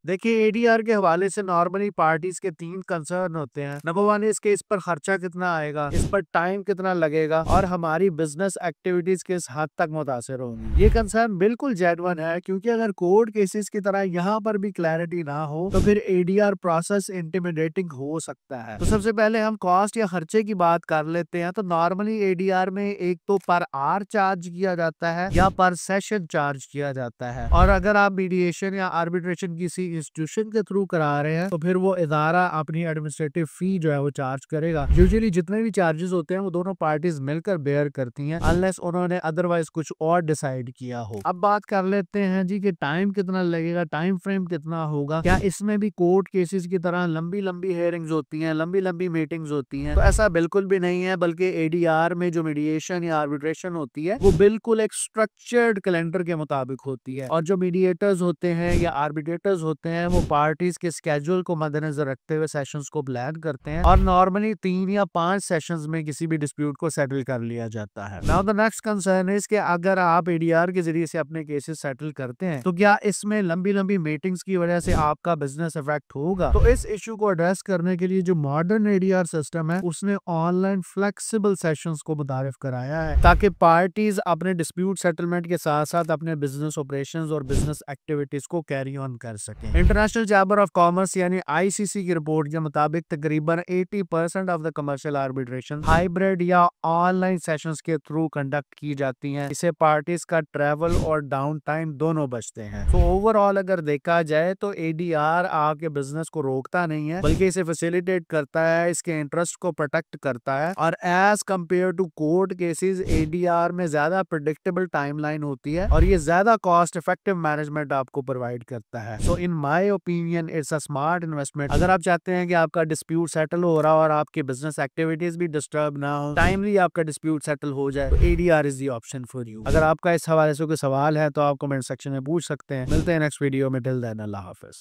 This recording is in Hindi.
देखिए एडीआर के हवाले से नॉर्मली पार्टीज के 3 कंसर्न होते हैं। नंबर 1 इसके इस पर खर्चा कितना आएगा, इस पर टाइम कितना लगेगा और हमारी बिजनेस एक्टिविटीज किस हद तक मुतासिर होंगी। ये कंसर्न बिल्कुल जेन्युइन है क्योंकि अगर कोर्ट केसेस की तरह यहाँ पर भी क्लैरिटी ना हो तो फिर एडीआर प्रोसेस इंटिमिडेटिंग हो सकता है। तो सबसे पहले हम कॉस्ट या खर्चे की बात कर लेते हैं। तो नॉर्मली एडीआर में एक तो पर आवर चार्ज किया जाता है या पर सेशन चार्ज किया जाता है, और अगर आप मीडिएशन या आर्बिट्रेशन किसी इंस्टीट्यूशन के थ्रू करा रहे हैं तो फिर वो इदारा अपनी एडमिनिस्ट्रेटिव फी जो है वो चार्ज करेगा। यूजुअली जितने भी चार्जेस होते हैं वो दोनों पार्टीज मिलकर बेयर करती हैं अनलेस उन्होंने अदरवाइज कुछ और डिसाइड किया हो। अब बात कर लेते हैं जी कि टाइम कितना लगेगा, टाइम फ्रेम कितना होगा। क्या इसमें भी कोर्ट केसेस की तरह लंबी लंबी हेयरिंग्स होती हैं, लंबी लंबी मीटिंग्स होती हैं? तो ऐसा बिल्कुल भी नहीं है, बल्कि एडीआर में जो मीडिएशन या आर्बिट्रेशन होती है वो बिल्कुल एक स्ट्रक्चर्ड कैलेंडर के मुताबिक होती है, और जो मीडिएटर्स होते हैं या आर्बिट्रेटर्स होते हैं वो पार्टीज के स्केड्यूल को मद्देनजर रखते हुए सेशंस को प्लान करते हैं, और नॉर्मली 3 या 5 सेशंस में किसी भी डिस्प्यूट को सेटल कर लिया जाता है। Now the next concern is कि अगर आप एडीआर के जरिए से अपने केसेस सेटल करते हैं तो क्या इसमें लंबी लंबी मीटिंग्स की वजह से आपका बिजनेस इफेक्ट होगा? तो इस इशू को एड्रेस करने के लिए जो मॉडर्न एडीआर सिस्टम है उसने ऑनलाइन फ्लेक्सिबल सेशंस को मुतारिफ कराया है ताकि पार्टीज अपने डिस्प्यूट सेटलमेंट के साथ साथ अपने बिजनेस ऑपरेशंस और बिजनेस एक्टिविटीज को कैरी ऑन कर सकें। इंटरनेशनल चैम्बर ऑफ कॉमर्स यानी आईसीसी की रिपोर्ट के मुताबिक तकरीबन 80% of the commercial arbitration hybrid या ऑनलाइन सेशंस के थ्रू कंडक्ट की जाती हैं। इससे पार्टीज का ट्रैवल और डाउन टाइम दोनों बचते हैं। तो ओवरऑल अगर देखा जाए तो एडीआर आपके बिजनेस को रोकता नहीं है बल्कि इसे फैसिलिटेट करता है, इसके इंटरेस्ट को प्रोटेक्ट करता है, और as compare to court cases ADR में ज्यादा प्रेडिक्टेबल टाइमलाइन होती है और ये ज्यादा कॉस्ट इफेक्टिव मैनेजमेंट आपको प्रोवाइड करता है। So in my opinion it's a smart investment. अगर आप चाहते हैं कि आपका डिस्प्यूट सेटल हो रहा और आपकी बिजनेस एक्टिविटीज भी डिस्टर्ब ना हो, टाइमली आपका डिस्प्यूट सेटल हो जाए, तो ADR is the option for you. अगर आपका इस हवाले से कोई सवाल है तो आप कमेंट सेक्शन में पूछ सकते हैं। मिलते हैं नेक्स्ट वीडियो में। टिल देन अल्लाह हाफिज।